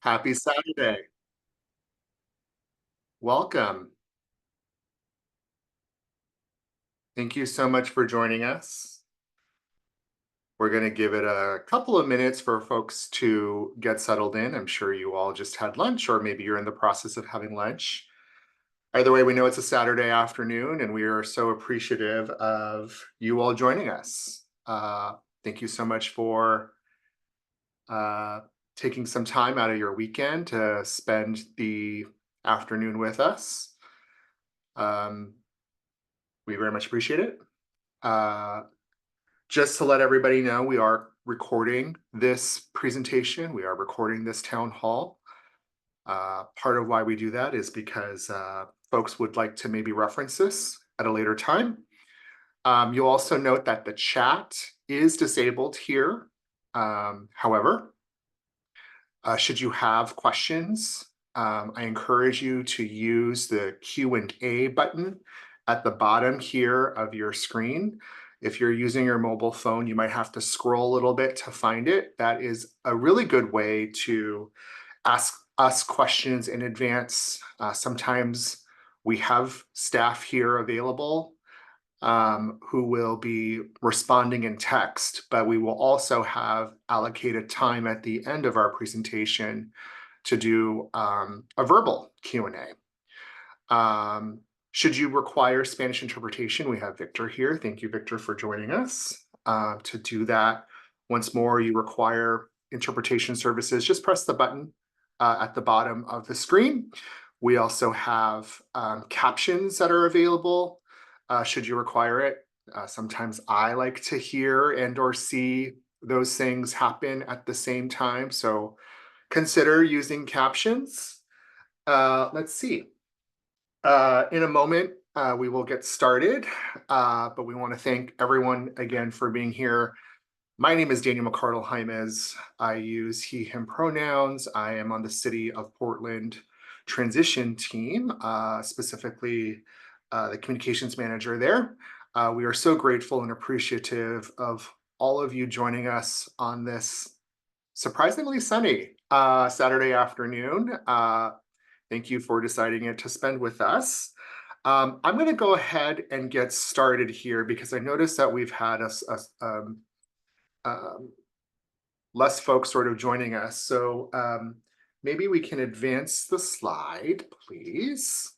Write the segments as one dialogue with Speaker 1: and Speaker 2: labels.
Speaker 1: Happy Saturday. Welcome. Thank you so much for joining us. We're going to give it a couple of minutes for folks to get settled in. I'm sure you all just had lunch, or maybe you're in the process of having lunch. Either way, we know it's a Saturday afternoon, and we are so appreciative of you all joining us. Thank you so much for uh, taking some time out of your weekend to spend the afternoon with us. Um, we very much appreciate it. Uh, just to let everybody know, we are recording this presentation. We are recording this town hall. Part of why we do that is because folks would like to maybe reference this at a later time. You'll also note that the chat is disabled here. However, should you have questions, I encourage you to use the Q&A button at the bottom here of your screen. If you're using your mobile phone, you might have to scroll a little bit to find it. That is a really good way to ask us questions in advance. Sometimes we have staff here available who will be responding in text, but we will also have allocated time at the end of our presentation to do a verbal Q&A. Should you require Spanish interpretation, we have Victor here. Thank you, Victor, for joining us. To do that, once more, you require interpretation services, just press the button at the bottom of the screen. We also have captions that are available should you require it. Sometimes I like to hear and or see those things happen at the same time, so consider using captions. Let's see. In a moment, we will get started, but we want to thank everyone again for being here. My name is Daniel McCardle Jaimes. I use he, him pronouns. I am on the City of Portland transition team, specifically the communications manager there. We are so grateful and appreciative of all of you joining us on this surprisingly sunny Saturday afternoon. Thank you for deciding to spend with us. I'm going to go ahead and get started here because I noticed that we've had less folks sort of joining us. So maybe we can advance the slide, please.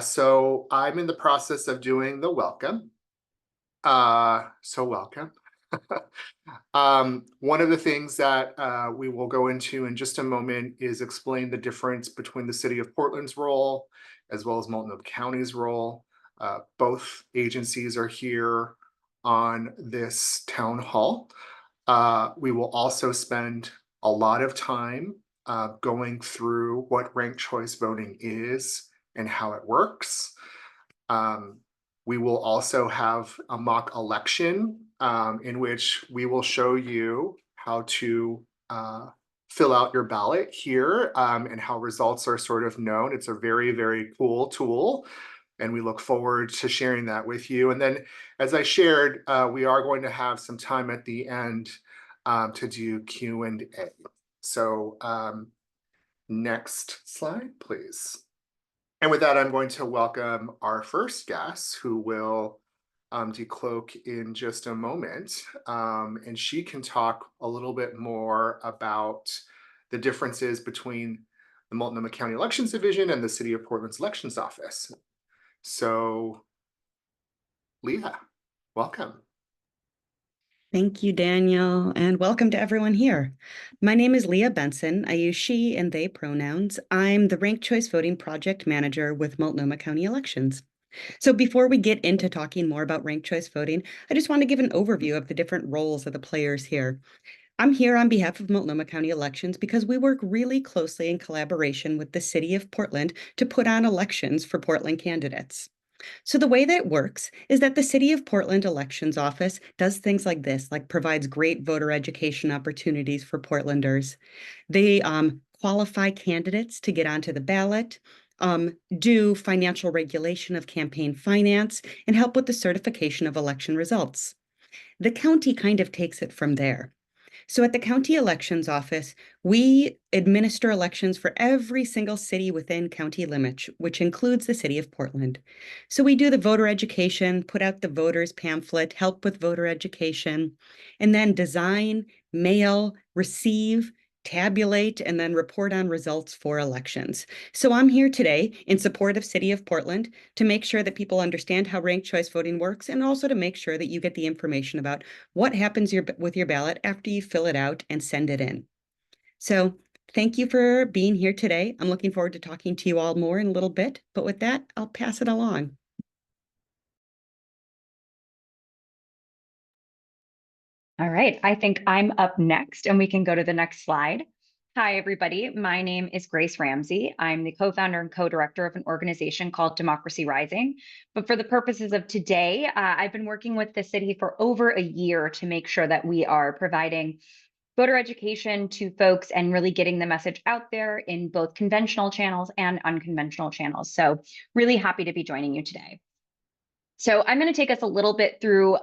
Speaker 1: So I'm in the process of doing the welcome. So welcome. One of the things that we will go into in just a moment is explain the difference between the City of Portland's role as well as Multnomah County's role. Both agencies are here on this town hall. We will also spend a lot of time going through what ranked choice voting is and how it works. We will also have a mock election in which we will show you how to fill out your ballot here and how results are sort of known. It's a very, very cool tool, and we look forward to sharing that with you. And then, as I shared, we are going to have some time at the end to do Q&A. So next slide, please. And with that, I'm going to welcome our first guest who will decloak in just a moment. And she can talk a little bit more about the differences between the Multnomah County Elections Division and the City of Portland's Elections Office. So, Leah, welcome.
Speaker 2: Thank you, Daniel, and welcome to everyone here. My name is Leah Benson. I use she and they pronouns. I'm the Ranked Choice Voting Project Manager with Multnomah County Elections. So before we get into talking more about ranked choice voting, I just want to give an overview of the different roles of the players here. I'm here on behalf of Multnomah County Elections because we work really closely in collaboration with the City of Portland to put on elections for Portland candidates. So the way that it works is that the City of Portland Elections Office does things like this, like provides great voter education opportunities for Portlanders. They qualify candidates to get onto the ballot, do financial regulation of campaign finance, and help with the certification of election results. The county kind of takes it from there. So at the County Elections Office, we administer elections for every single city within county limits, which includes the city of Portland. So we do the voter education, put out the voters pamphlet, help with voter education, and then design, mail, receive, tabulate, and then report on results for elections. So I'm here today in support of City of Portland to make sure that people understand how ranked choice voting works, and also to make sure that you get the information about what happens with your ballot after you fill it out and send it in. So thank you for being here today. I'm looking forward to talking to you all more in a little bit, but with that, I'll pass it along.
Speaker 3: All right, I think I'm up next and we can go to the next slide. Hi, everybody. My name is Grace Ramsey. I'm the co-founder and co-director of an organization called Democracy Rising. But for the purposes of today, I've been working with the city for over a year to make sure that we are providing voter education to folks and really getting the message out there in both conventional channels and unconventional channels. So really happy to be joining you today. So I'm going to take us a little bit through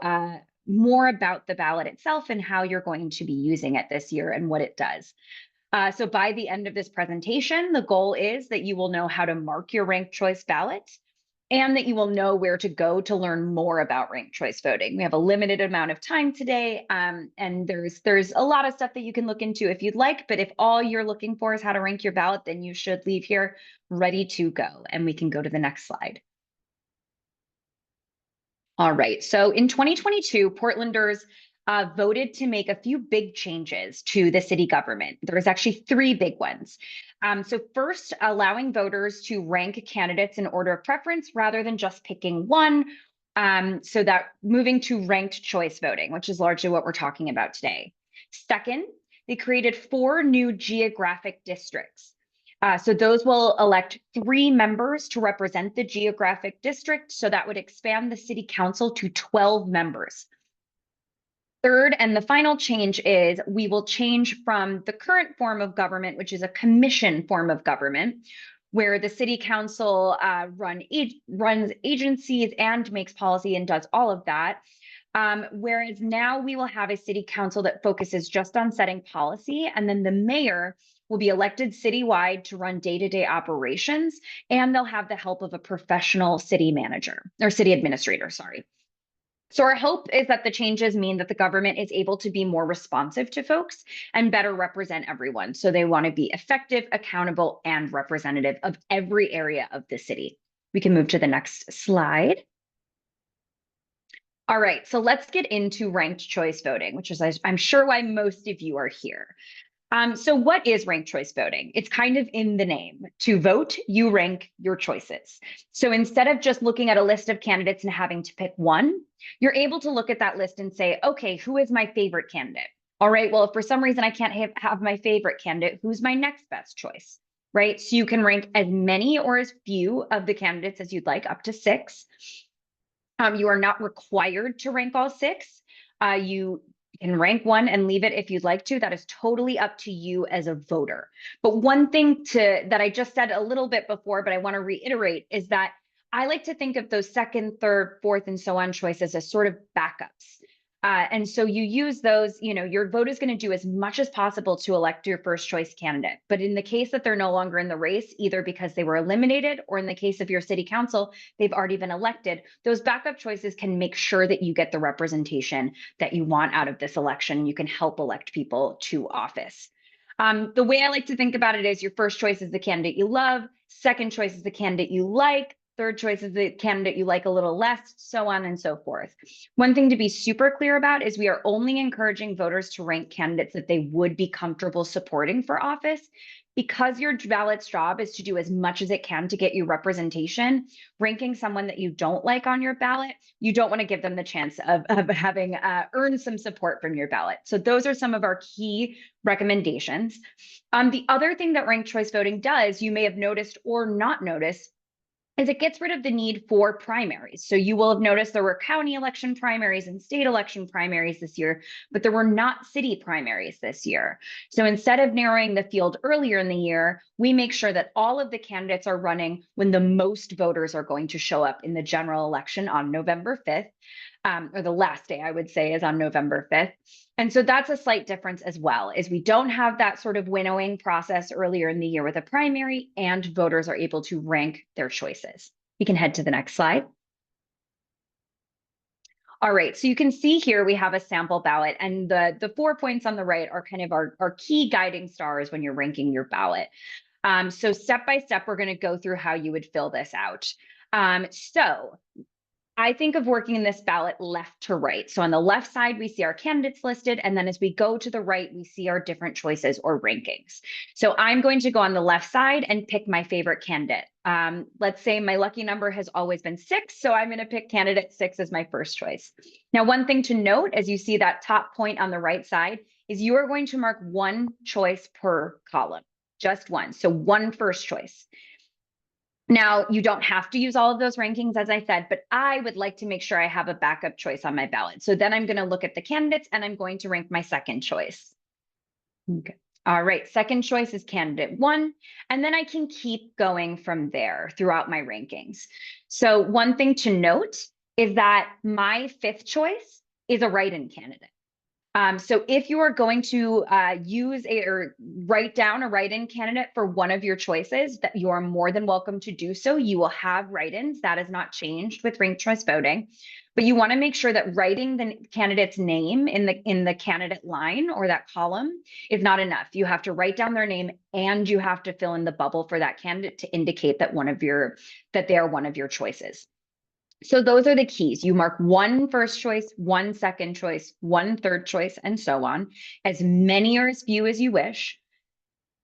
Speaker 3: more about the ballot itself and how you're going to be using it this year and what it does. So by the end of this presentation, the goal is that you will know how to mark your ranked choice ballot and that you will know where to go to learn more about ranked choice voting. We have a limited amount of time today, and there's a lot of stuff that you can look into if you'd like, but if all you're looking for is how to rank your ballot, then you should leave here ready to go, and we can go to the next slide. All right, so in 2022, Portlanders voted to make a few big changes to the city government. There was actually three big ones. So first, allowing voters to rank candidates in order of preference rather than just picking one. So that moving to ranked choice voting, which is largely what we're talking about today. Second, they created 4 new geographic districts. So those will elect 3 members to represent the geographic district. So that would expand the city council to 12 members. Third, and the final change is we will change from the current form of government, which is a commission form of government, where the city council runs agencies and makes policy and does all of that. Whereas now we will have a city council that focuses just on setting policy, and then the mayor will be elected citywide to run day-to-day operations, and they'll have the help of a professional city manager or city administrator, sorry. So our hope is that the changes mean that the government is able to be more responsive to folks and better represent everyone. So they want to be effective, accountable, and representative of every area of the city. We can move to the next slide. All right, so let's get into ranked choice voting, which is, I'm sure, why most of you are here. So what is ranked choice voting? It's kind of in the name. To vote, you rank your choices. So instead of just looking at a list of candidates and having to pick one, you're able to look at that list and say, okay, who is my favorite candidate? All right, well, if for some reason I can't have my favorite candidate, who's my next best choice, right? So you can rank as many or as few of the candidates as you'd like, up to 6. You are not required to rank all 6. You can rank one and leave it if you'd like to. That is totally up to you as a voter. But one thing that I just said a little bit before, but I want to reiterate, is that I like to think of those second, third, fourth, and so on choices as sort of backups. And so you use those, your vote is going to do as much as possible to elect your first choice candidate. But in the case that they're no longer in the race, either because they were eliminated or in the case of your city council, they've already been elected, those backup choices can make sure that you get the representation that you want out of this election. You can help elect people to office. The way I like to think about it is your first choice is the candidate you love, second choice is the candidate you like, third choice is the candidate you like a little less, so on and so forth. One thing to be super clear about is we are only encouraging voters to rank candidates that they would be comfortable supporting for office. Because your ballot's job is to do as much as it can to get you representation, ranking someone that you don't like on your ballot, you don't want to give them the chance of having earned some support from your ballot. So those are some of our key recommendations. The other thing that ranked choice voting does, you may have noticed or not noticed, is it gets rid of the need for primaries. So you will have noticed there were county election primaries and state election primaries this year, but there were not city primaries this year. So instead of narrowing the field earlier in the year, we make sure that all of the candidates are running when the most voters are going to show up in the general election on November 5th. or the last day, I would say, is on November 5th. And so that's a slight difference as well, is we don't have that sort of winnowing process earlier in the year with a primary, and voters are able to rank their choices. We can head to the next slide. All right, so you can see here we have a sample ballot, and the 4 points on the right are kind of our key guiding stars when you're ranking your ballot. So step by step, we're going to go through how you would fill this out. So I think of working in this ballot left to right. So on the left side, we see our candidates listed. And then as we go to the right, we see our different choices or rankings. So I'm going to go on the left side and pick my favorite candidate. Let's say my lucky number has always been 6. So I'm going to pick candidate 6 as my first choice. Now, one thing to note, as you see that top point on the right side, is you are going to mark 1 choice per column, just 1. So 1 first choice. Now, you don't have to use all of those rankings, as I said, but I would like to make sure I have a backup choice on my ballot. So then I'm going to look at the candidates and I'm going to rank my second choice. Okay. All right, second choice is candidate 1, and then I can keep going from there throughout my rankings. So one thing to note is that my 5th choice is a write-in candidate. So if you are going to use or write down a write-in candidate for one of your choices, that you are more than welcome to do so. You will have write-ins. That has not changed with ranked choice voting. But you want to make sure that writing the candidate's name in the candidate line or that column is not enough. You have to write down their name and you have to fill in the bubble for that candidate to indicate that they are one of your choices. So those are the keys. You mark 1 first choice, 1 second choice, 1 third choice, and so on, as many or as few as you wish,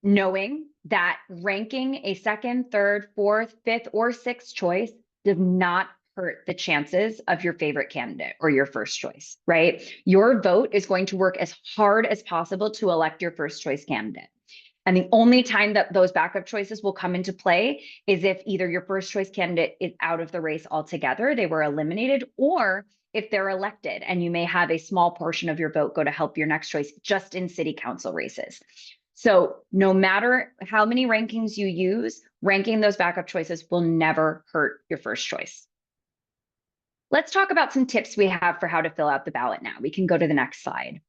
Speaker 3: knowing that ranking a second, third, fourth, fifth, or 6th choice does not hurt the chances of your favorite candidate or your first choice, right? Your vote is going to work as hard as possible to elect your first choice candidate. And the only time that those backup choices will come into play is if either your first choice candidate is out of the race altogether, they were eliminated, or if they're elected and you may have a small portion of your vote go to help your next choice just in city council races. So no matter how many rankings you use, ranking those backup choices will never hurt your first choice. Let's talk about some tips we have for how to fill out the ballot now. We can go to the next slide.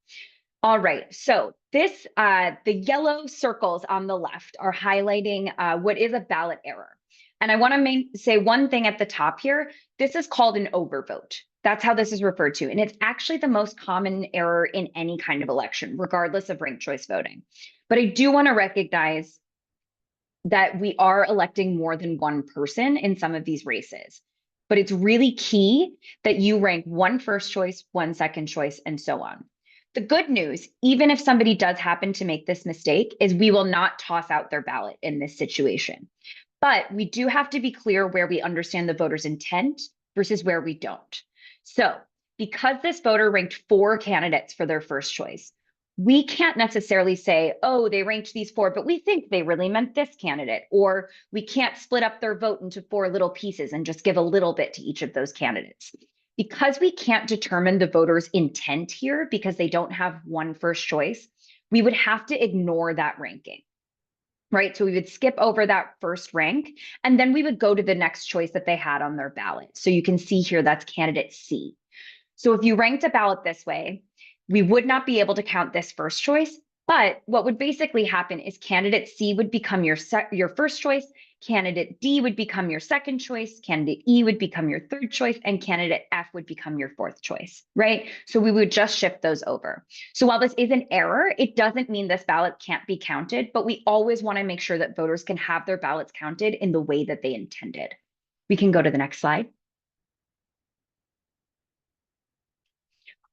Speaker 3: All right, so the yellow circles on the left are highlighting what is a ballot error. And I want to say one thing at the top here. This is called an overvote. That's how this is referred to. And it's actually the most common error in any kind of election, regardless of ranked choice voting. But I do want to recognize that we are electing more than one person in some of these races. But it's really key that you rank 1 first choice, 1 second choice, and so on. The good news, even if somebody does happen to make this mistake, is we will not toss out their ballot in this situation. But we do have to be clear where we understand the voter's intent versus where we don't. So because this voter ranked 4 candidates for their first choice, we can't necessarily say, oh, they ranked these 4, but we think they really meant this candidate. Or we can't split up their vote into 4 little pieces and just give a little bit to each of those candidates. Because we can't determine the voter's intent here because they don't have 1 first choice, we would have to ignore that ranking, right? So we would skip over that first rank, and then we would go to the next choice that they had on their ballot. So you can see here, that's candidate C. So if you ranked a ballot this way, we would not be able to count this first choice, but what would basically happen is candidate C would become your first choice, candidate D would become your second choice, candidate E would become your third choice, and candidate F would become your 4th choice, right? So we would just shift those over. So while this is an error, it doesn't mean this ballot can't be counted, but we always want to make sure that voters can have their ballots counted in the way that they intended. We can go to the next slide.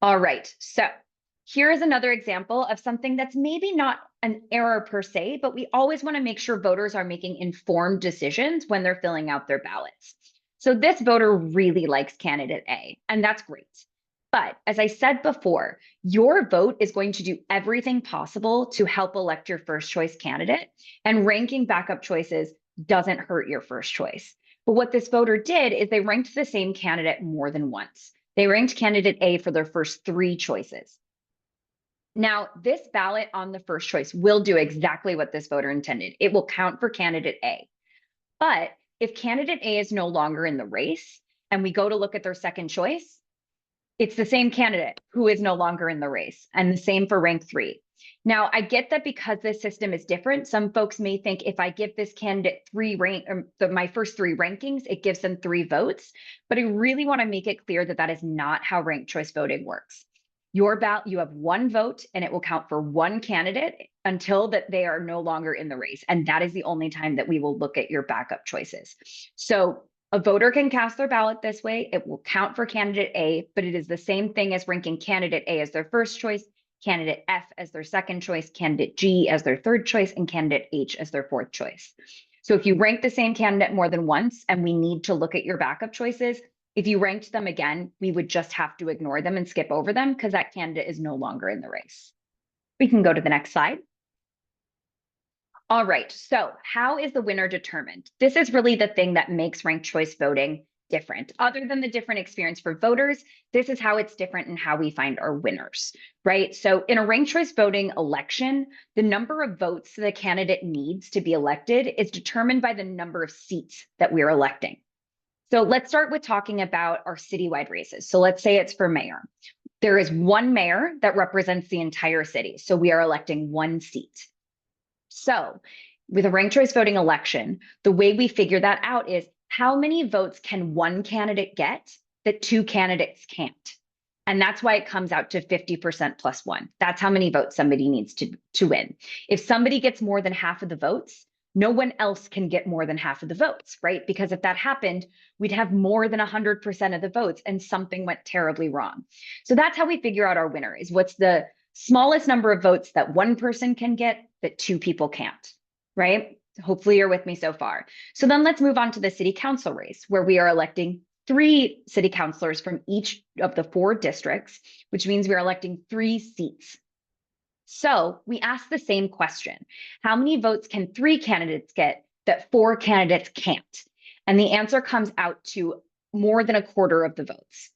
Speaker 3: All right, so here is another example of something that's maybe not an error per se, but we always want to make sure voters are making informed decisions when they're filling out their ballots. So this voter really likes candidate A, and that's great. But as I said before, your vote is going to do everything possible to help elect your first choice candidate, and ranking backup choices doesn't hurt your first choice. But what this voter did is they ranked the same candidate more than once. They ranked candidate A for their first 3 choices. Now, this ballot on the first choice will do exactly what this voter intended. It will count for candidate A. But if candidate A is no longer in the race and we go to look at their second choice, it's the same candidate who is no longer in the race, and the same for rank 3. Now, I get that because this system is different, some folks may think if I give this candidate my first 3 rankings, it gives them 3 votes. But I really want to make it clear that that is not how ranked choice voting works. Your ballot, you have 1 vote, and it will count for 1 candidate until that they are no longer in the race, and that is the only time that we will look at your backup choices. So a voter can cast their ballot this way. It will count for candidate A, but it is the same thing as ranking candidate A as their first choice, candidate F as their second choice, candidate G as their third choice, and candidate H as their fourth choice. So if you rank the same candidate more than once and we need to look at your backup choices, if you ranked them again, we would just have to ignore them and skip over them because that candidate is no longer in the race. We can go to the next slide. All right, so how is the winner determined? This is really the thing that makes ranked choice voting different. Other than the different experience for voters, this is how it's different and how we find our winners, right? So in a ranked choice voting election, the number of votes the candidate needs to be elected is determined by the number of seats that we're electing. So let's start with talking about our citywide races. So let's say it's for mayor. There is 1 mayor that represents the entire city. So we are electing 1 seat. So with a ranked choice voting election, the way we figure that out is how many votes can 1 candidate get that 2 candidates can't? And that's why it comes out to 50% plus 1. That's how many votes somebody needs to win. If somebody gets more than half of the votes, no one else can get more than half of the votes, right? Because if that happened, we'd have more than 100% of the votes and something went terribly wrong. So that's how we figure out our winner, is what's the smallest number of votes that 1 person can get that 2 people can't, right? Hopefully you're with me so far. So then let's move on to the city council race, where we are electing 3 city councilors from each of the 4 districts, which means we are electing 3 seats. So we ask the same question. How many votes can 3 candidates get that 4 candidates can't? And the answer comes out to more than a quarter of the votes.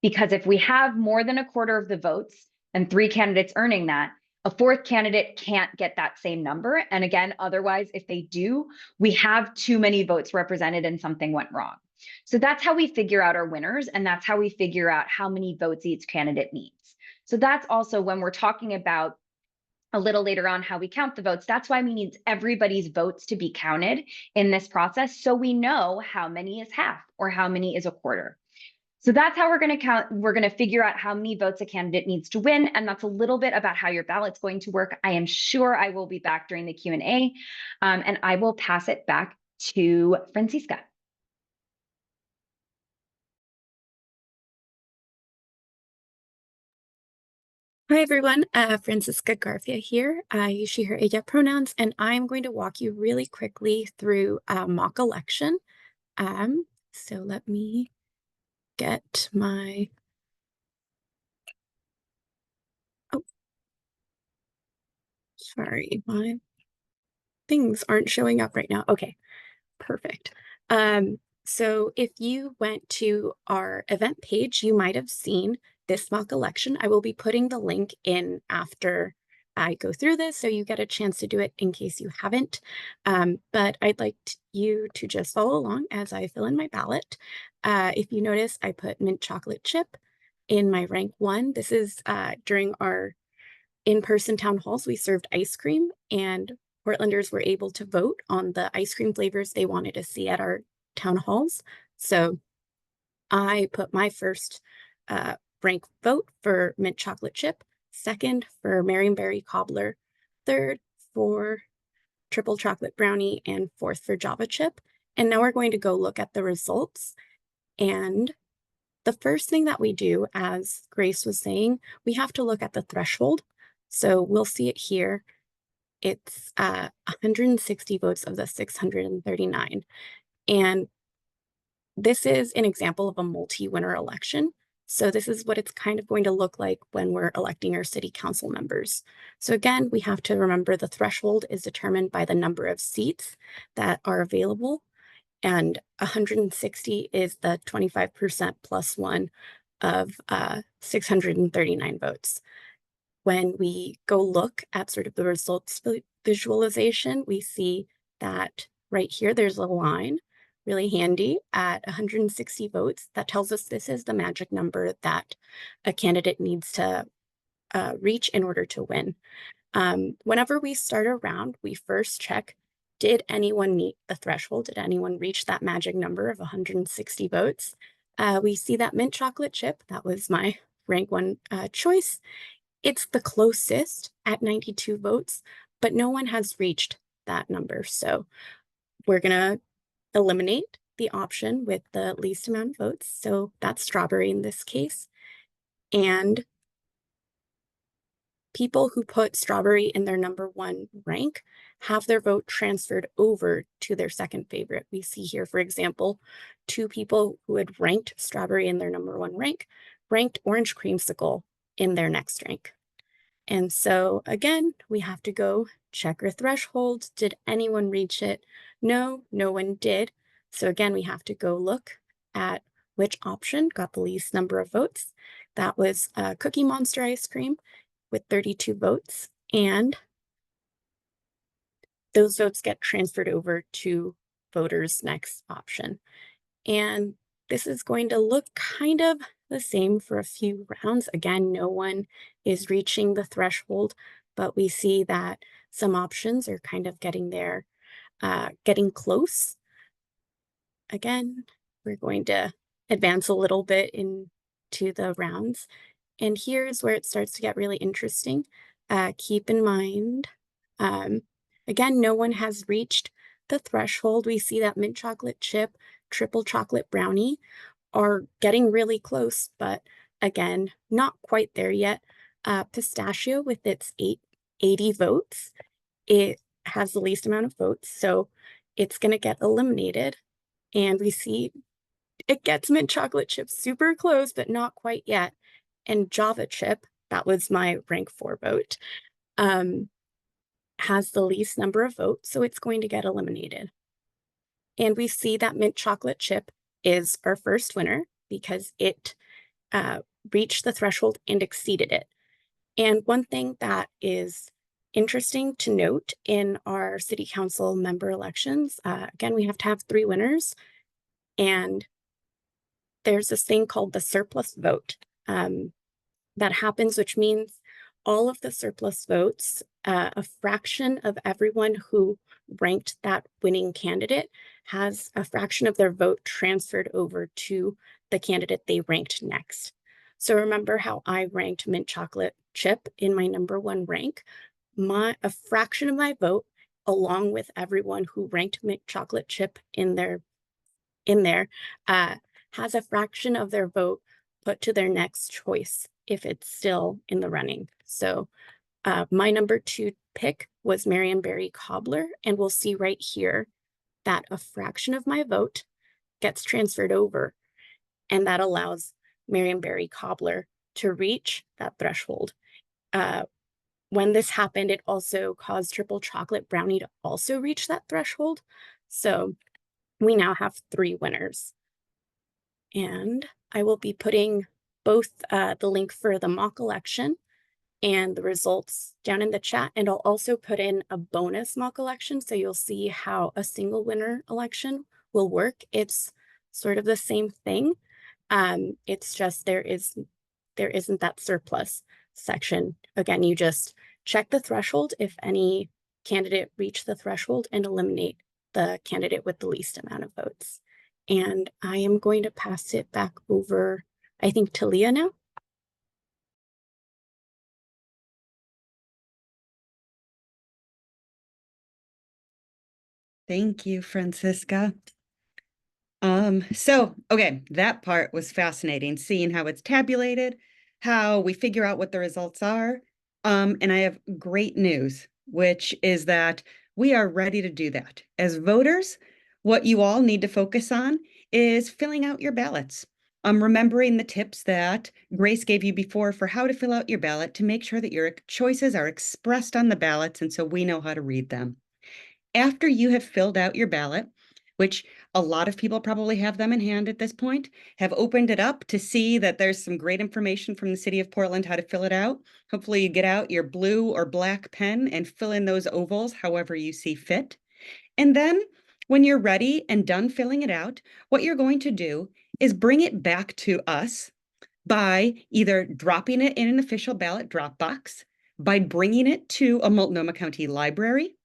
Speaker 3: Because if we have more than a quarter of the votes and 3 candidates earning that, a 4th candidate can't get that same number. And again, otherwise, if they do, we have too many votes represented and something went wrong. So that's how we figure out our winners, and that's how we figure out how many votes each candidate needs. So that's also when we're talking about a little later on how we count the votes. That's why we need everybody's votes to be counted in this process, so we know how many is half or how many is a quarter. So that's how we're going to count. We're going to figure out how many votes a candidate needs to win. And that's a little bit about how your ballot's going to work. I am sure I will be back during the Q&A, and I will pass it back to Francisca.
Speaker 4: Hi everyone, Francisca Garcia here. I use she, her, ella pronouns, and I'm going to walk you really quickly through a mock election. So let me get my, sorry, my things aren't showing up right now. Okay, perfect. So if you went to our event page, you might have seen this mock election. I will be putting the link in after I go through this, so you get a chance to do it in case you haven't. But I'd like you to just follow along as I fill in my ballot. If you notice, I put mint chocolate chip in my rank 1. This is during our in-person town halls, we served ice cream, and Portlanders were able to vote on the ice cream flavors they wanted to see at our town halls. So I put my first rank vote for mint chocolate chip, second for Marionberry cobbler, third for triple chocolate brownie, and fourth for Java chip. And now we're going to go look at the results. And the first thing that we do, as Grace was saying, we have to look at the threshold. So we'll see it here. It's 160 votes of the 639. And this is an example of a multi-winner election. So this is what it's kind of going to look like when we're electing our city council members. So again, we have to remember the threshold is determined by the number of seats that are available. And 160 is the 25% plus 1 of 639 votes. When we go look at sort of the results visualization, we see that right here, there's a line really handy at 160 votes. That tells us this is the magic number that a candidate needs to reach in order to win. Whenever we start a round, we first check, did anyone meet the threshold? Did anyone reach that magic number of 160 votes? We see that mint chocolate chip, that was my rank 1 choice. It's the closest at 92 votes, but no one has reached that number. So we're gonna eliminate the option with the least amount of votes. So that's strawberry in this case. And people who put strawberry in their number 1 rank have their vote transferred over to their second favorite. We see here, for example, 2 people who had ranked strawberry in their number 1 rank, ranked orange creamsicle in their next rank. And so again, we have to go check our threshold. Did anyone reach it? No, no one did. So again, we have to go look at which option got the least number of votes. That was Cookie Monster ice cream with 32 votes, and those votes get transferred over to voters' next option. And this is going to look kind of the same for a few rounds. Again, no one is reaching the threshold, but we see that some options are kind of getting there, getting close. Again, we're going to advance a little bit into the rounds. And here's where it starts to get really interesting. Keep in mind, again, no one has reached the threshold. We see that mint chocolate chip, triple chocolate brownie are getting really close, but again, not quite there yet. Pistachio with its 80 votes, it has the least amount of votes, so it's going to get eliminated. And we see it gets mint chocolate chip super close, but not quite yet. And Java chip, that was my rank 4 vote, has the least number of votes, so it's going to get eliminated. And we see that mint chocolate chip is our first winner because it reached the threshold and exceeded it. And one thing that is interesting to note in our city council member elections, again, we have to have 3 winners, and there's this thing called the surplus vote that happens, which means all of the surplus votes, a fraction of everyone who ranked that winning candidate has a fraction of their vote transferred over to the candidate they ranked next. So remember how I ranked mint chocolate chip in my number 1 rank? A fraction of my vote, along with everyone who ranked mint chocolate chip in there, has a fraction of their vote put to their next choice if it's still in the running. So my number 2 pick was Marionberry Cobbler, and we'll see right here that a fraction of my vote gets transferred over, and that allows Marionberry Cobbler to reach that threshold. When this happened, it also caused triple chocolate brownie to also reach that threshold. So we now have 3 winners. And I will be putting both the link for the mock election and the results down in the chat. And I'll also put in a bonus mock election, so you'll see how a single winner election will work. It's sort of the same thing. It's just there isn't that surplus section. Again, you just check the threshold if any candidate reached the threshold and eliminate the candidate with the least amount of votes. And I am going to pass it back over, I think, to Leah now.
Speaker 2: Thank you, Francisca. Okay, that part was fascinating, seeing how it's tabulated, how we figure out what the results are. And I have great news, which is that we are ready to do that. As voters, what you all need to focus on is filling out your ballots. Remembering the tips that Grace gave you before for how to fill out your ballot to make sure that your choices are expressed on the ballots, and so we know how to read them. After you have filled out your ballot, which a lot of people probably have them in hand at this point, have opened it up to see that there's some great information from the City of Portland how to fill it out. Hopefully you get out your blue or black pen and fill in those ovals however you see fit. And then When you're ready and done filling it out, what you're going to do is bring it back to us by either dropping it in an official ballot drop box, by bringing it to a Multnomah County library,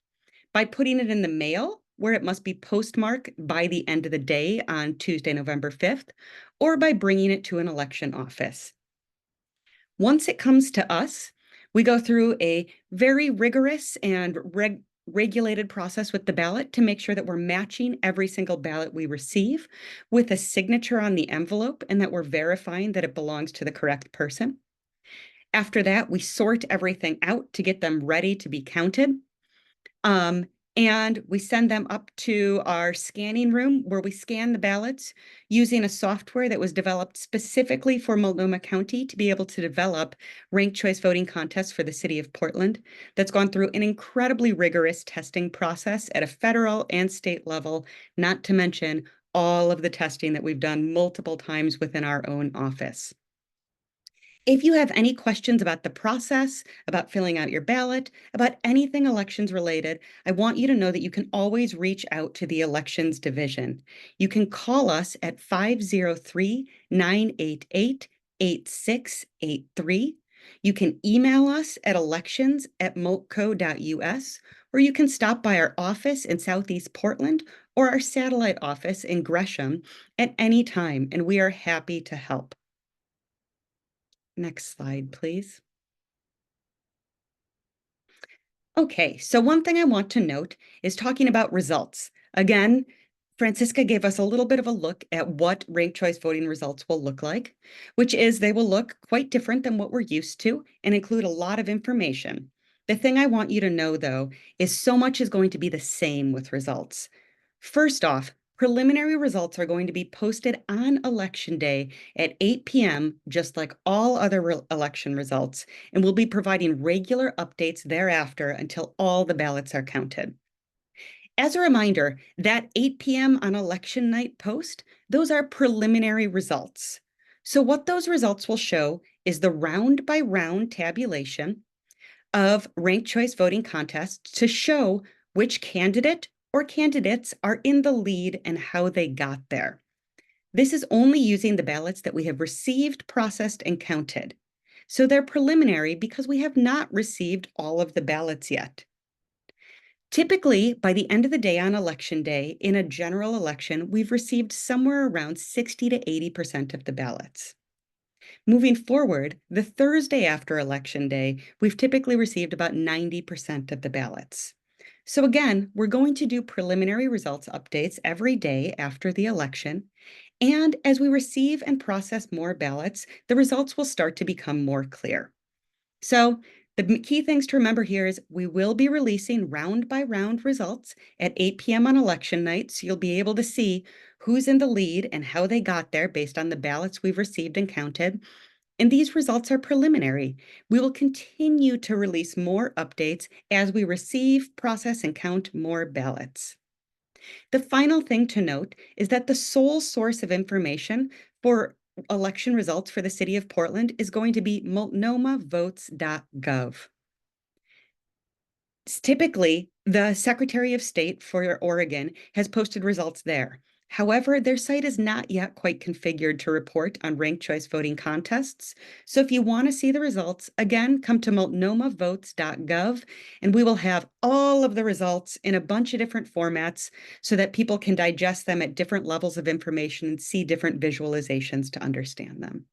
Speaker 2: by putting it in the mail, where it must be postmarked by the end of the day on Tuesday, November 5th, or by bringing it to an election office. Once it comes to us, we go through a very rigorous and regulated process with the ballot to make sure that we're matching every single ballot we receive with a signature on the envelope and that we're verifying that it belongs to the correct person. After that, we sort everything out to get them ready to be counted. And we send them up to our scanning room where we scan the ballots using a software that was developed specifically for Multnomah County to be able to develop ranked choice voting contests for the city of Portland. That's gone through an incredibly rigorous testing process at a federal and state level, not to mention all of the testing that we've done multiple times within our own office. If you have any questions about the process, about filling out your ballot, about anything elections related, I want you to know that you can always reach out to the elections division. You can call us at 503-988-8683. You can email us at elections@multco.us, or you can stop by our office in Southeast Portland or our satellite office in Gresham at any time, and we are happy to help. Next slide, please. Okay, so one thing I want to note is talking about results. Again, Francisca gave us a little bit of a look at what ranked choice voting results will look like, which is they will look quite different than what we're used to and include a lot of information. The thing I want you to know, though, is so much is going to be the same with results. First off, preliminary results are going to be posted on election day at 8 p.m., just like all other election results, and we'll be providing regular updates thereafter until all the ballots are counted. As a reminder, that 8 p.m. on election night post, those are preliminary results. So what those results will show is the round by round tabulation of ranked choice voting contests to show which candidate or candidates are in the lead and how they got there. This is only using the ballots that we have received, processed, and counted. So they're preliminary because we have not received all of the ballots yet. Typically, by the end of the day on election day, in a general election, we've received somewhere around 60 to 80% of the ballots. Moving forward, the Thursday after election day, we've typically received about 90% of the ballots. So again, we're going to do preliminary results updates every day after the election. And as we receive and process more ballots, the results will start to become more clear. So the key things to remember here is we will be releasing round by round results at 8 p.m. on election night. So you'll be able to see who's in the lead and how they got there based on the ballots we've received and counted. And these results are preliminary. We will continue to release more updates as we receive, process, and count more ballots. The final thing to note is that the sole source of information for election results for the city of Portland is going to be multnomahvotes.gov. Typically, the Secretary of State for Oregon has posted results there. However, their site is not yet quite configured to report on ranked choice voting contests. So if you want to see the results, again, come to multnomahvotes.gov, and we will have all of the results in a bunch of different formats so that people can digest them at different levels of information and see different visualizations to understand them.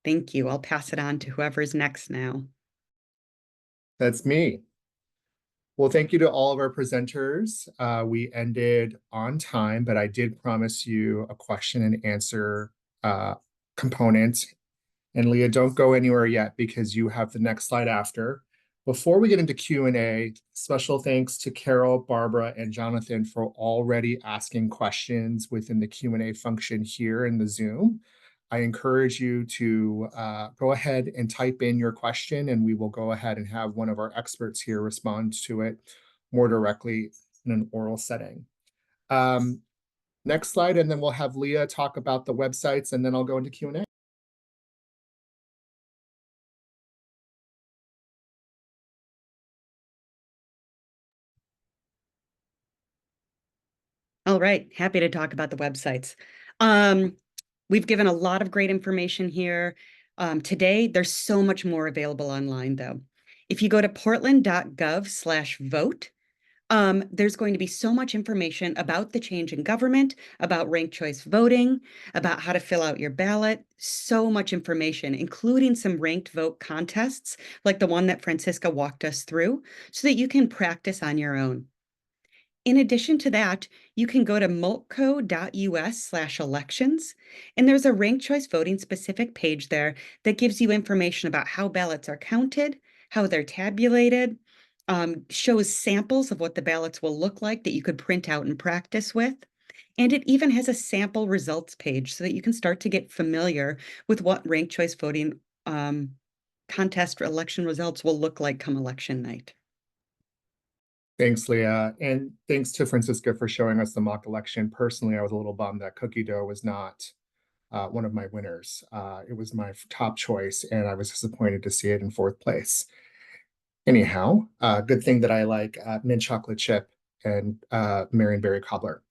Speaker 2: Thank you. I'll pass it on to whoever's next now.
Speaker 1: That's me. Well, thank you to all of our presenters. We ended on time, but I did promise you a question and answer component. And Leah, don't go anywhere yet because you have the next slide after. Before we get into Q&A, special thanks to Carol, Barbara, and Jonathan for already asking questions within the Q&A function here in the Zoom. I encourage you to go ahead and type in your question, and we will go ahead and have one of our experts here respond to it more directly in an oral setting. Next slide, and then we'll have Leah talk about the websites, and then I'll go into Q&A.
Speaker 2: All right, happy to talk about the websites. We've given a lot of great information here. Today, there's so much more available online, though. If you go to portland.gov/vote, there's going to be so much information about the change in government, about ranked choice voting, about how to fill out your ballot, so much information, including some ranked vote contests, like the one that Francisca walked us through, so that you can practice on your own. In addition to that, you can go to moltco.us/elections, and there's a ranked choice voting specific page there that gives you information about how ballots are counted, how they're tabulated, shows samples of what the ballots will look like that you could print out and practice with. And it even has a sample results page so that you can start to get familiar with what ranked choice voting contest election results will look like come election night.
Speaker 1: Thanks, Leah. And thanks to Francisca for showing us the mock election. Personally, I was a little bummed that cookie dough was not one of my winners. It was my top choice, and I was disappointed to see it in fourth place. Anyhow, good thing that I like mint chocolate chip and Marionberry cobbler.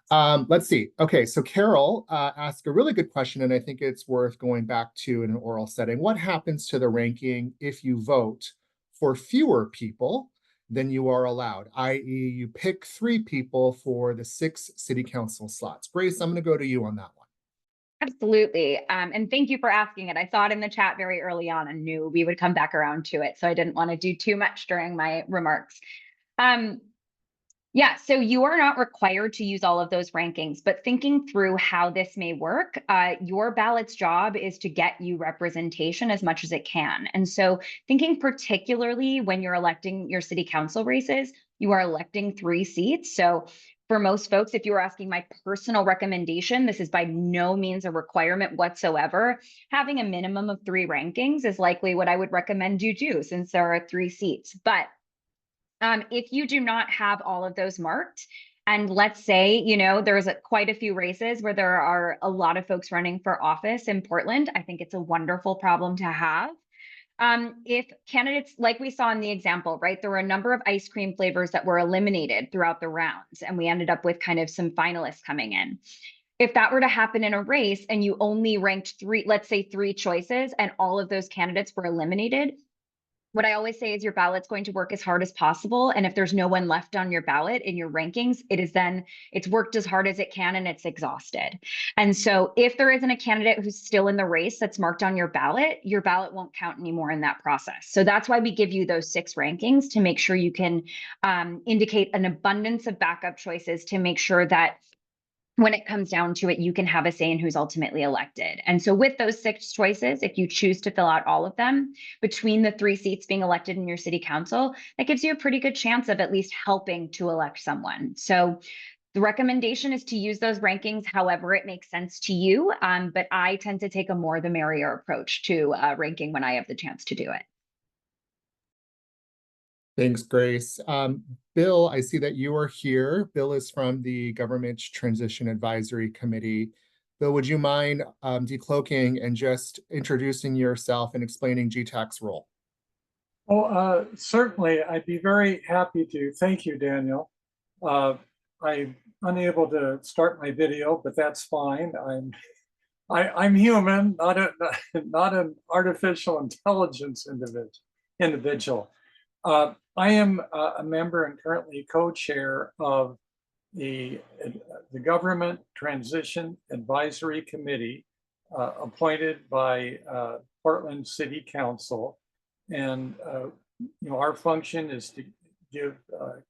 Speaker 1: Let's see. Okay, so Carol asked a really good question, and I think it's worth going back to in an oral setting. What happens to the ranking if you vote for fewer people than you are allowed, i.e. you pick 3 people for the 6 city council slots? Grace, I'm going to go to you on that one.
Speaker 3: Absolutely. And thank you for asking it. I saw it in the chat very early on and knew we would come back around to it. So I didn't want to do too much during my remarks. Yeah, so you are not required to use all of those rankings, but thinking through how this may work, your ballot's job is to get you representation as much as it can. And so thinking particularly when you're electing your city council races, you are electing 3 seats. So for most folks, if you were asking my personal recommendation, this is by no means a requirement whatsoever. Having a minimum of 3 rankings is likely what I would recommend you do, since there are 3 seats. But if you do not have all of those marked, and let's say, there's quite a few races where there are a lot of folks running for office in Portland, I think it's a wonderful problem to have. If candidates, like we saw in the example, right, there were a number of ice cream flavors that were eliminated throughout the rounds, and we ended up with kind of some finalists coming in. If that were to happen in a race and you only ranked 3, let's say 3 choices, and all of those candidates were eliminated, what I always say is your ballot's going to work as hard as possible. And if there's no one left on your ballot in your rankings, it's worked as hard as it can and it's exhausted. And so if there isn't a candidate who's still in the race that's marked on your ballot won't count anymore in that process. So that's why we give you those 6 rankings, to make sure you can indicate an abundance of backup choices, to make sure that when it comes down to it, you can have a say in who's ultimately elected. And so with those 6 choices, if you choose to fill out all of them between the 3 seats being elected in your city council, that gives you a pretty good chance of at least helping to elect someone. So the recommendation is to use those rankings however it makes sense to you. But I tend to take a more the merrier approach to ranking when I have the chance to do it.
Speaker 1: Thanks, Grace. Bill, I see that you are here. Bill is from the Government Transition Advisory Committee. Bill, would you mind decloaking and just introducing yourself and explaining GTAC's role?
Speaker 5: Oh, certainly. I'd be very happy to. Thank you, Daniel. I'm unable to start my video, but that's fine. I'm human, not an artificial intelligence individual. I am a member and currently co-chair of the Government Transition Advisory Committee, appointed by Portland City Council. And our function is to give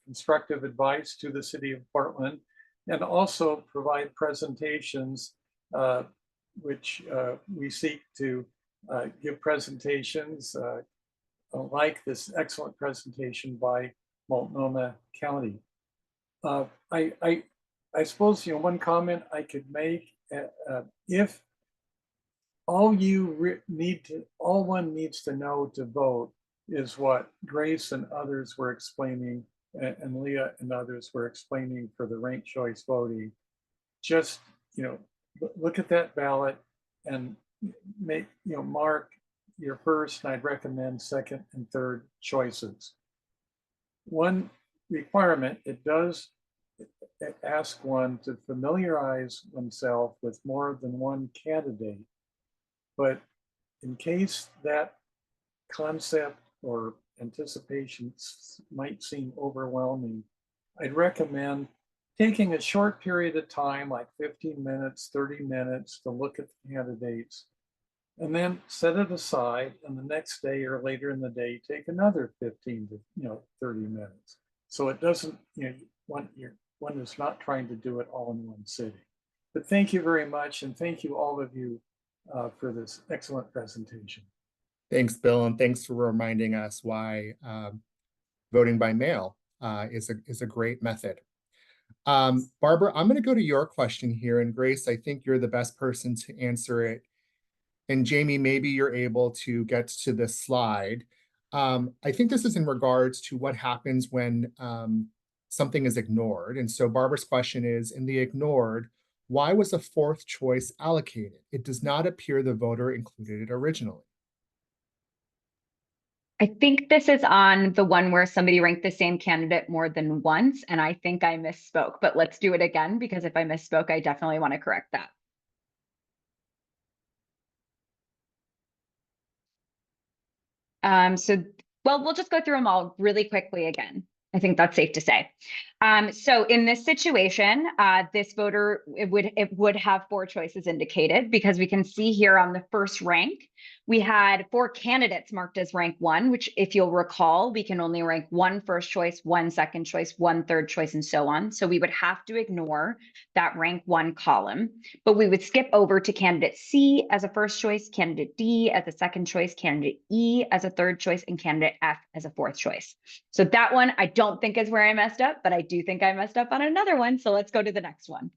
Speaker 5: constructive advice to the city of Portland, and also provide presentations, which we seek to give presentations like this excellent presentation by Multnomah County. I suppose one comment I could make, if all one needs to know to vote is what Grace and others were explaining, and Leah and others were explaining for the ranked choice voting. Just look at that ballot and mark your first, and I'd recommend second and third choices. One requirement, it does ask one to familiarize oneself with more than one candidate. But in case that concept or anticipation might seem overwhelming, I'd recommend taking a short period of time, like 15 minutes, 30 minutes, to look at the candidates, and then set it aside. And the next day or later in the day, take another 15 to 30 minutes. So it doesn't, one is not trying to do it all in one sitting. But thank you very much, and thank you all of you for this excellent presentation.
Speaker 1: Thanks, Bill, and thanks for reminding us why voting by mail is a great method. Barbara, I'm going to go to your question here, and Grace, I think you're the best person to answer it. And Jamie, maybe you're able to get to this slide. I think this is in regards to what happens when something is ignored. And so Barbara's question is, in the ignored, why was a fourth choice allocated? It does not appear the voter included it originally.
Speaker 3: I think this is on the one where somebody ranked the same candidate more than once, and I think I misspoke, but let's do it again, because if I misspoke, I definitely want to correct that. Well, we'll just go through them all really quickly again. I think that's safe to say. So in this situation, this voter, it would have 4 choices indicated, because we can see here on the first rank, we had 4 candidates marked as rank 1, which, if you'll recall, we can only rank 1 first choice, 1 second choice, 1 third choice, and so on. So we would have to ignore that rank 1 column, but we would skip over to candidate C as a first choice, candidate D as a second choice, candidate E as a third choice, and candidate F as a fourth choice. So that one I don't think is where I messed up, but I do think I messed up on another one. So let's go to the next one.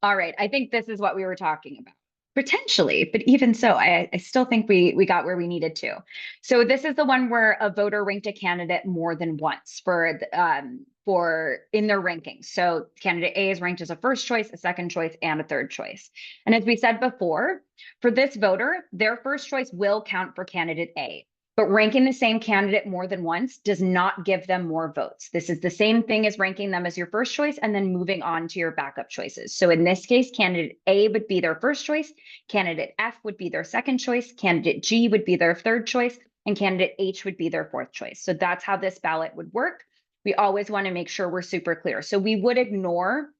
Speaker 3: All right, I think this is what we were talking about. Potentially, but even so, I still think we got where we needed to. So this is the one where a voter ranked a candidate more than once for in their rankings. So candidate A is ranked as a first choice, a second choice, and a third choice. And as we said before, for this voter, their first choice will count for candidate A. But ranking the same candidate more than once does not give them more votes. This is the same thing as ranking them as your first choice and then moving on to your backup choices. So in this case, candidate A would be their first choice, candidate F would be their second choice, candidate G would be their third choice, and candidate H would be their fourth choice. So that's how this ballot would work. We always want to make sure we're super clear. So we would ignore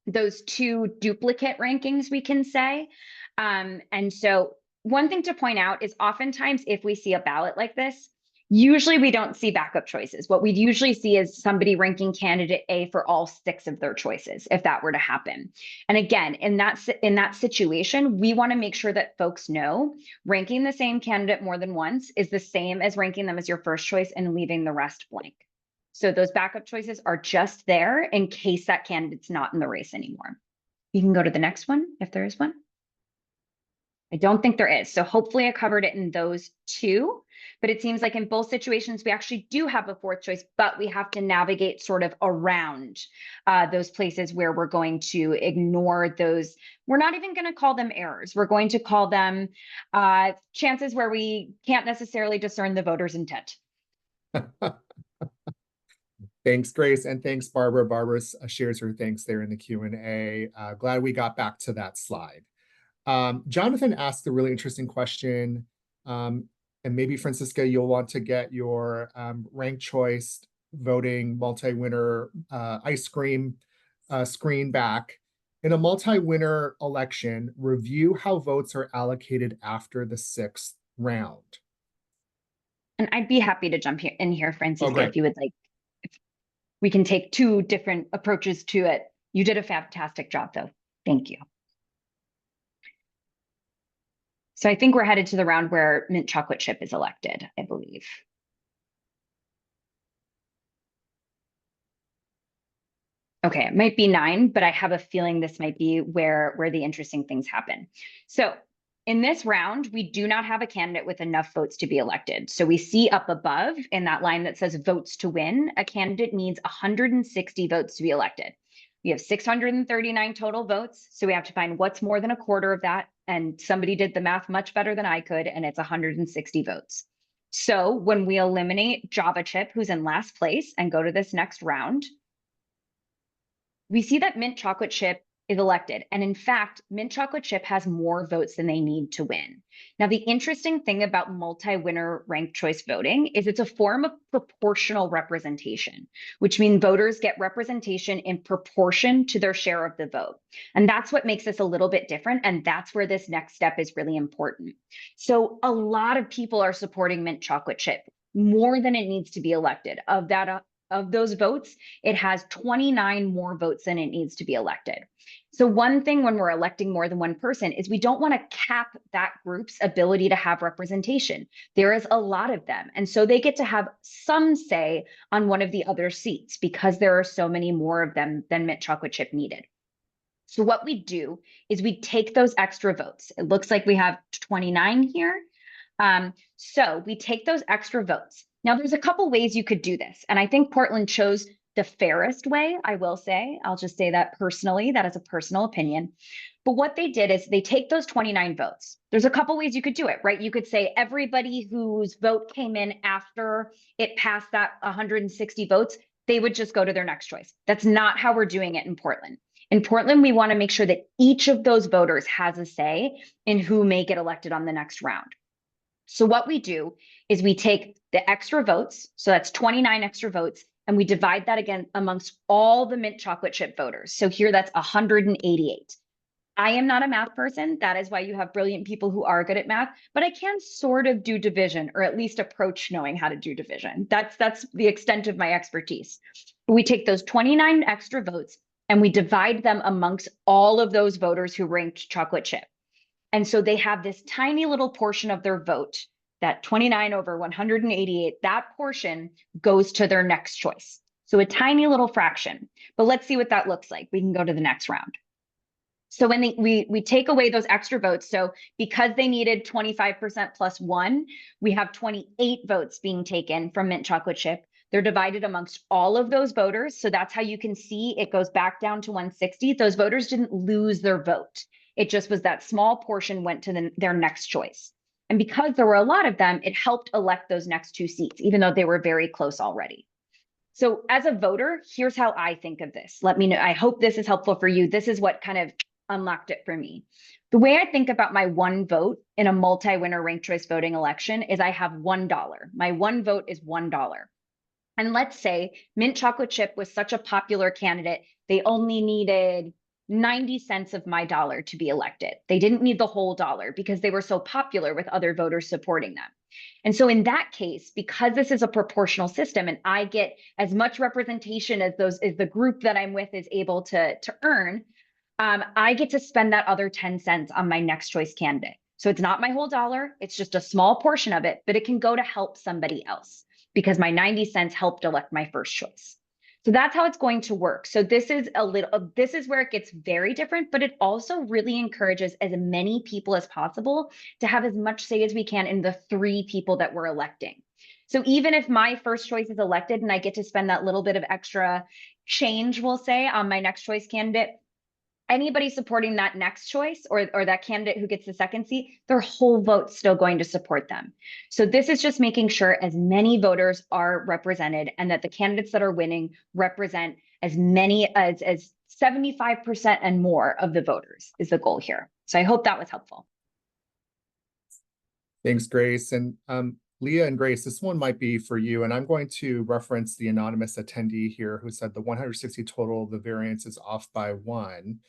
Speaker 3: those 2 duplicate rankings, we can say. And so one thing to point out is oftentimes if we see a ballot like this, usually we don't see backup choices. What we'd usually see is somebody ranking candidate A for all 6 of their choices, if that were to happen. And again, in that situation, we want to make sure that folks know ranking the same candidate more than once is the same as ranking them as your first choice and leaving the rest blank. So those backup choices are just there in case that candidate's not in the race anymore. You can go to the next one if there is one. I don't think there is. So hopefully I covered it in those 2, but it seems like in both situations, we actually do have a fourth choice, but we have to navigate sort of around those places where we're going to ignore those. We're not even going to call them errors. We're going to call them chances where we can't necessarily discern the voter's intent.
Speaker 1: Thanks, Grace, and thanks, Barbara. Barbara shares her thanks there in the Q&A. Glad we got back to that slide. Jonathan asked a really interesting question, and maybe Francisca, you'll want to get your ranked choice voting multi-winner ice cream screen back. In a multi-winner election, review how votes are allocated after the 6th round.
Speaker 3: And I'd be happy to jump in here, Francisca,
Speaker 1: Oh,
Speaker 3: if you would like. We can take 2 different approaches to it. You did a fantastic job, though. Thank you. So I think we're headed to the round where mint chocolate chip is elected, I believe. Okay, it might be 9, but I have a feeling this might be where the interesting things happen. So in this round, we do not have a candidate with enough votes to be elected. So we see up above in that line that says votes to win, a candidate needs 160 votes to be elected. We have 639 total votes. So we have to find what's more than a quarter of that. And somebody did the math much better than I could, and it's 160 votes. So when we eliminate Java Chip, who's in last place, and go to this next round, we see that Mint Chocolate Chip is elected. And in fact, Mint Chocolate Chip has more votes than they need to win. Now, the interesting thing about multi-winner ranked choice voting is it's a form of proportional representation, which means voters get representation in proportion to their share of the vote. And that's what makes this a little bit different. And that's where this next step is really important. So a lot of people are supporting Mint Chocolate Chip more than it needs to be elected. Of those votes, it has 29 more votes than it needs to be elected. So one thing when we're electing more than one person is we don't want to cap that group's ability to have representation. There is a lot of them. And so they get to have some say on one of the other seats because there are so many more of them than Mint Chocolate Chip needed. So what we do is we take those extra votes. It looks like we have 29 here. So we take those extra votes. Now, there's a couple ways you could do this. And I think Portland chose the fairest way, I will say. I'll just say that personally, that is a personal opinion. But what they did is they take those 29 votes. There's a couple ways you could do it, right? You could say everybody whose vote came in after it passed that 160 votes, they would just go to their next choice. That's not how we're doing it in Portland. In Portland, we want to make sure that each of those voters has a say in who may get elected on the next round. So what we do is we take the extra votes, so that's 29 extra votes, and we divide that again amongst all the Mint Chocolate Chip voters. So here that's 188. I am not a math person. That is why you have brilliant people who are good at math, but I can sort of do division, or at least approach knowing how to do division. That's the extent of my expertise. We take those 29 extra votes and we divide them amongst all of those voters who ranked chocolate chip. And so they have this tiny little portion of their vote, that 29 over 188, that portion goes to their next choice. So a tiny little fraction, but let's see what that looks like. We can go to the next round. So when we take away those extra votes, so because they needed 25% plus 1, we have 28 votes being taken from Mint Chocolate Chip. They're divided amongst all of those voters. So that's how you can see it goes back down to 160. Those voters didn't lose their vote. It just was that small portion went to their next choice. And because there were a lot of them, it helped elect those next 2 seats, even though they were very close already. So as a voter, here's how I think of this. Let me know. I hope this is helpful for you. This is what kind of unlocked it for me. The way I think about my one vote in a multi-winner ranked choice voting election is I have $1. My one vote is $1. And let's say Mint Chocolate Chip was such a popular candidate, they only needed 90 cents of my dollar to be elected. They didn't need the whole dollar because they were so popular with other voters supporting them. And so in that case, because this is a proportional system and I get as much representation as the group that I'm with is able to earn, I get to spend that other 10 cents on my next choice candidate. So it's not my whole dollar, it's just a small portion of it, but it can go to help somebody else because my 90 cents helped elect my first choice. So that's how it's going to work. So this is where it gets very different, but it also really encourages as many people as possible to have as much say as we can in the 3 people that we're electing. So even if my first choice is elected and I get to spend that little bit of extra change, we'll say, on my next choice candidate, anybody supporting that next choice or that candidate who gets the second seat, their whole vote's still going to support them. So this is just making sure as many voters are represented and that the candidates that are winning represent as many as 75% and more of the voters is the goal here. So I hope that was helpful.
Speaker 1: Thanks, Grace. And Leah and Grace, this one might be for you. And I'm going to reference the anonymous attendee here who said the 160 total, the variance is off by 1.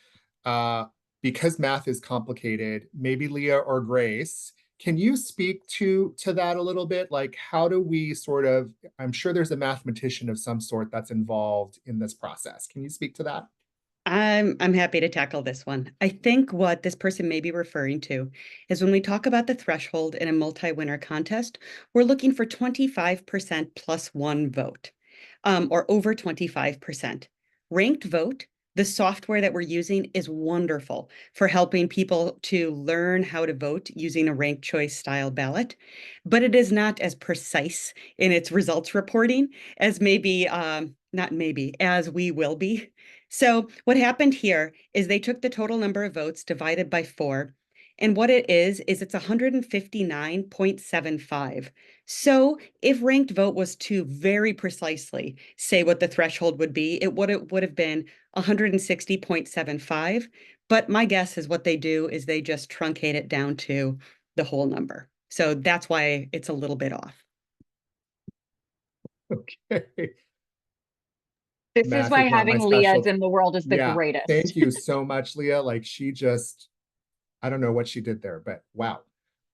Speaker 1: Because math is complicated, maybe Leah or Grace, can you speak to that a little bit? Like, how do we sort of, I'm sure there's a mathematician of some sort that's involved in this process. Can you speak to that?
Speaker 2: I'm happy to tackle this one. I think what this person may be referring to is when we talk about the threshold in a multi-winner contest, we're looking for 25% plus 1 vote, or over 25%. Ranked vote, the software that we're using is wonderful for helping people to learn how to vote using a ranked choice style ballot, but it is not as precise in its results reporting as as we will be. So what happened here is they took the total number of votes divided by 4. And what it is it's 159.75. So if ranked vote was to very precisely say what the threshold would be, it would have been 160.75. But my guess is what they do is they just truncate it down to the whole number. So that's why it's a little bit off.
Speaker 1: Okay.
Speaker 3: This is
Speaker 1: Math
Speaker 3: why
Speaker 1: is not my
Speaker 3: having Leah's
Speaker 1: specialty.
Speaker 3: in the world is the
Speaker 1: Yeah,
Speaker 3: greatest.
Speaker 1: thank you so much, Leah. Like she just, I don't know what she did there, but wow.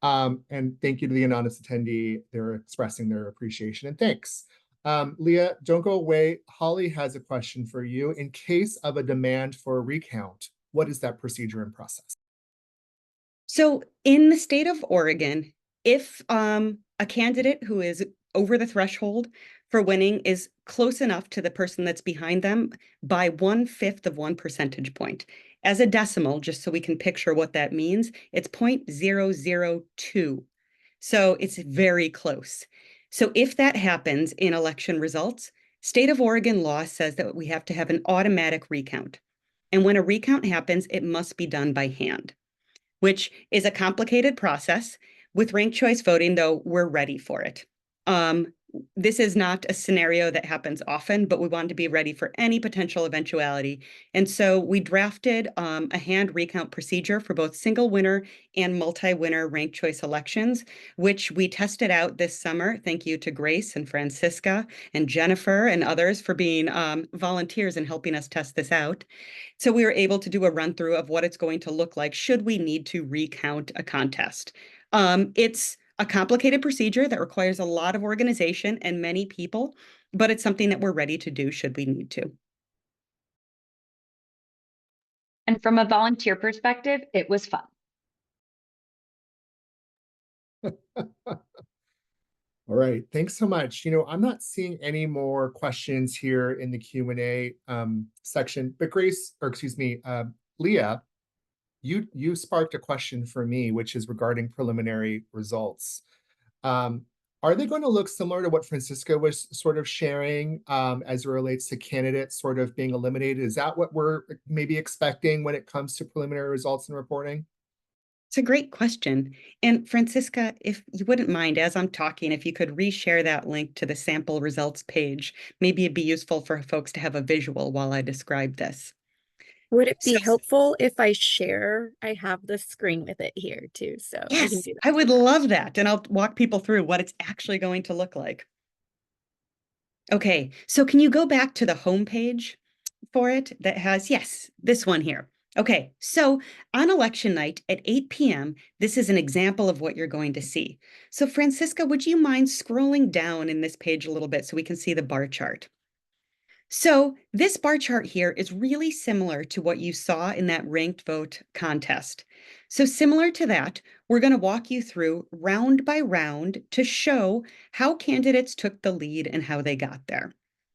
Speaker 1: And thank you to the anonymous attendee. They're expressing their appreciation and thanks. Leah, don't go away. Holly has a question for you. In case of a demand for a recount, what is that procedure and process?
Speaker 2: So in the state of Oregon, if a candidate who is over the threshold for winning is close enough to the person that's behind them by 1/5 of 1 percentage point. As a decimal, just so we can picture what that means, it's 0.002. So it's very close. So if that happens in election results, state of Oregon law says that we have to have an automatic recount. And when a recount happens, it must be done by hand, which is a complicated process. With ranked choice voting, though, we're ready for it. This is not a scenario that happens often, but we wanted to be ready for any potential eventuality. And so we drafted a hand recount procedure for both single winner and multi-winner ranked choice elections, which we tested out this summer. Thank you to Grace and Francisca and Jennifer and others for being volunteers and helping us test this out. So we were able to do a run through of what it's going to look like should we need to recount a contest. It's a complicated procedure that requires a lot of organization and many people, but it's something that we're ready to do should we need to.
Speaker 3: And from a volunteer perspective, it was fun.
Speaker 1: All right, thanks so much. I'm not seeing any more questions here in the Q&A section, but Grace, or excuse me, Leah, you sparked a question for me, which is regarding preliminary results. Are they going to look similar to what Francisca was sort of sharing as it relates to candidates sort of being eliminated? Is that what we're maybe expecting when it comes to preliminary results and reporting?
Speaker 2: It's a great question. And Francisca, if you wouldn't mind, as I'm talking, if you could reshare that link to the sample results page, maybe it'd be useful for folks to have a visual while I describe this.
Speaker 4: Would it be
Speaker 2: So-
Speaker 4: helpful if I share? I have the screen with it here too, so I can
Speaker 2: Yes,
Speaker 4: do that.
Speaker 2: I would love that. And I'll walk people through what it's actually going to look like. Okay, so can you go back to the home page for it that has, yes, this one here. Okay, so on election night at 8 p.m., this is an example of what you're going to see. So Francisca, would you mind scrolling down in this page a little bit so we can see the bar chart? So this bar chart here is really similar to what you saw in that ranked vote contest. So similar to that, we're going to walk you through round by round to show how candidates took the lead and how they got there.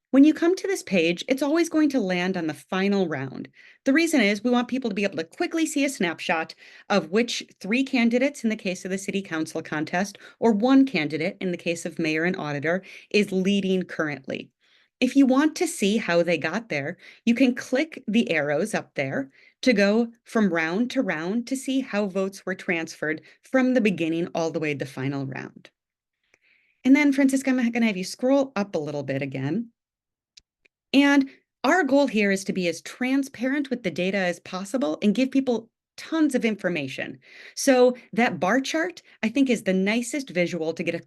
Speaker 2: When you come to this page, it's always going to land on the final round. The reason is we want people to be able to quickly see a snapshot of which 3 candidates in the case of the city council contest, or 1 candidate in the case of mayor and auditor, is leading currently. If you want to see how they got there, you can click the arrows up there to go from round to round to see how votes were transferred from the beginning all the way to the final round. And then, Francisca, I'm going to have you scroll up a little bit again. And our goal here is to be as transparent with the data as possible and give people tons of information. So that bar chart, I think, is the nicest visual to get a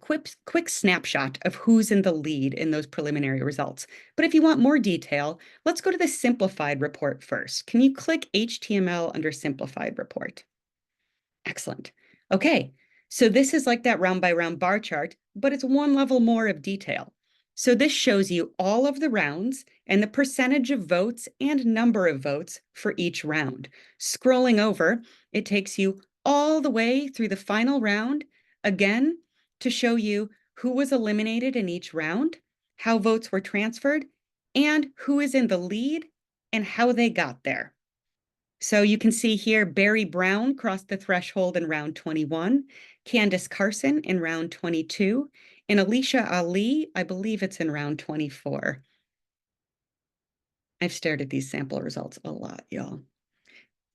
Speaker 2: quick snapshot of who's in the lead in those preliminary results. But if you want more detail, let's go to the simplified report first. Can you click HTML under simplified report? Excellent. Okay, so this is like that round by round bar chart, but it's one level more of detail. So this shows you all of the rounds and the percentage of votes and number of votes for each round. Scrolling over, it takes you all the way through the final round, again, to show you who was eliminated in each round, how votes were transferred, and who is in the lead and how they got there. So you can see here, Barry Brown crossed the threshold in round 21, Candace Carson in round 22, and Alicia Ali, I believe it's in round 24. I've stared at these sample results a lot, y'all.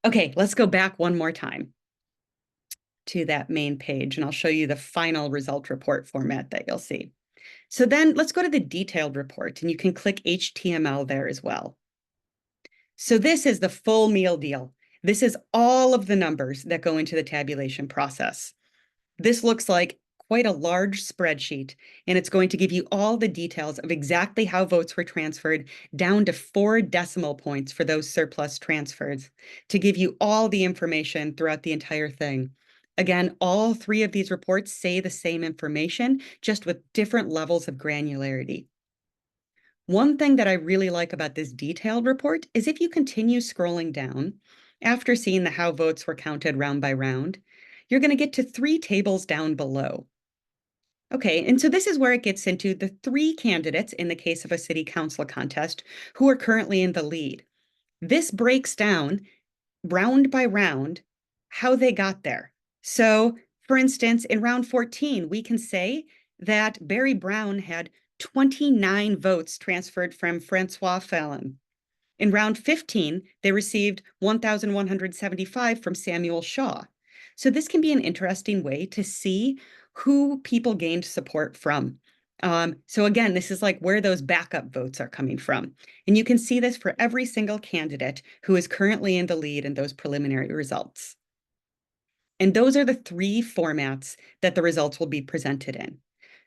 Speaker 2: Okay, let's go back one more time. to that main page, and I'll show you the final result report format that you'll see. So then let's go to the detailed report, and you can click HTML there as well. So this is the full meal deal. This is all of the numbers that go into the tabulation process. This looks like quite a large spreadsheet, and it's going to give you all the details of exactly how votes were transferred down to 4 decimal points for those surplus transfers, to give you all the information throughout the entire thing. Again, all 3 of these reports say the same information, just with different levels of granularity. One thing that I really like about this detailed report is if you continue scrolling down, after seeing the how votes were counted round by round, you're going to get to 3 tables down below. Okay, and so this is where it gets into the 3 candidates in the case of a city council contest who are currently in the lead. This breaks down round by round how they got there. So, for instance, in round 14, we can say that Barry Brown had 29 votes transferred from Francois Fallon. In round 15, they received 1,175 from Samuel Shaw. So this can be an interesting way to see who people gained support from. So again, this is like where those backup votes are coming from. And you can see this for every single candidate who is currently in the lead in those preliminary results. And those are the 3 formats that the results will be presented in.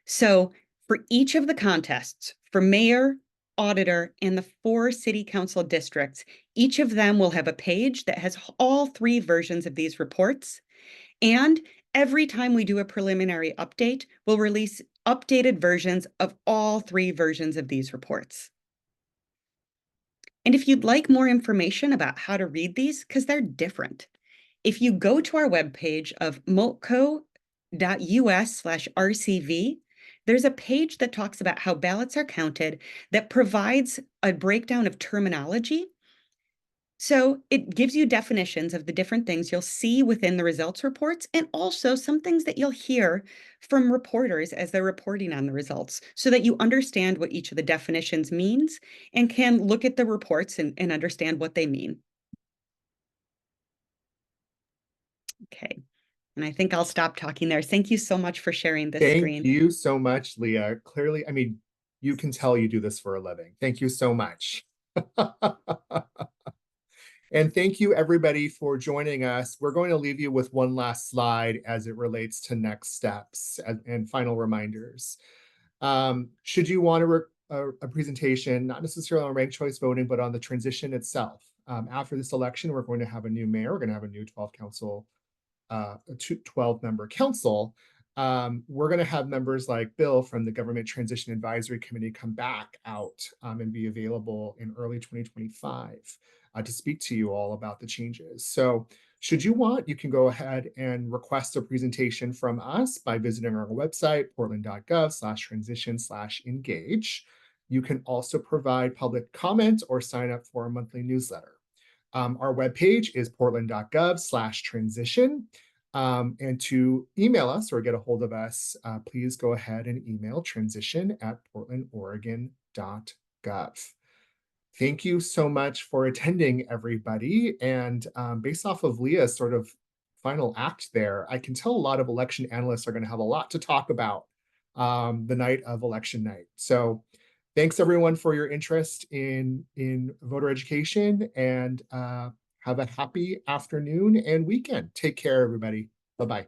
Speaker 2: So for each of the contests, for mayor, auditor, and the 4 city council districts, each of them will have a page that has all 3 versions of these reports. And every time we do a preliminary update, we'll release updated versions of all 3 versions of these reports. And if you'd like more information about how to read these, because they're different, if you go to our webpage of multco.us/RCV, there's a page that talks about how ballots are counted that provides a breakdown of terminology. So it gives you definitions of the different things you'll see within the results reports, and also some things that you'll hear from reporters as they're reporting on the results, so that you understand what each of the definitions means and can look at the reports and understand what they mean. Okay. And I think I'll stop talking there. Thank you so much for sharing this screen.
Speaker 1: Thank you so much, Leah. Clearly, I mean, you can tell you do this for a living. Thank you so much. And thank you everybody for joining us. We're going to leave you with one last slide as it relates to next steps and final reminders. Should you want a presentation, not necessarily on ranked choice voting, but on the transition itself. After this election, we're going to have a new mayor, we're going to have a new 12-member council. We're going to have members like Bill from the Government Transition Advisory Committee come back out and be available in early 2025 to speak to you all about the changes. So should you want, you can go ahead and request a presentation from us by visiting our website, portland.gov/transition/engage. You can also provide public comment or sign up for our monthly newsletter. Our webpage is portland.gov/transition. And to email us or get a hold of us, please go ahead and email transition@portlandoregon.gov. Thank you so much for attending, everybody. And based off of Leah's sort of final act there, I can tell a lot of election analysts are going to have a lot to talk about the night of election night. So thanks everyone for your interest in voter education, and have a happy afternoon and weekend. Take care, everybody. Bye-bye.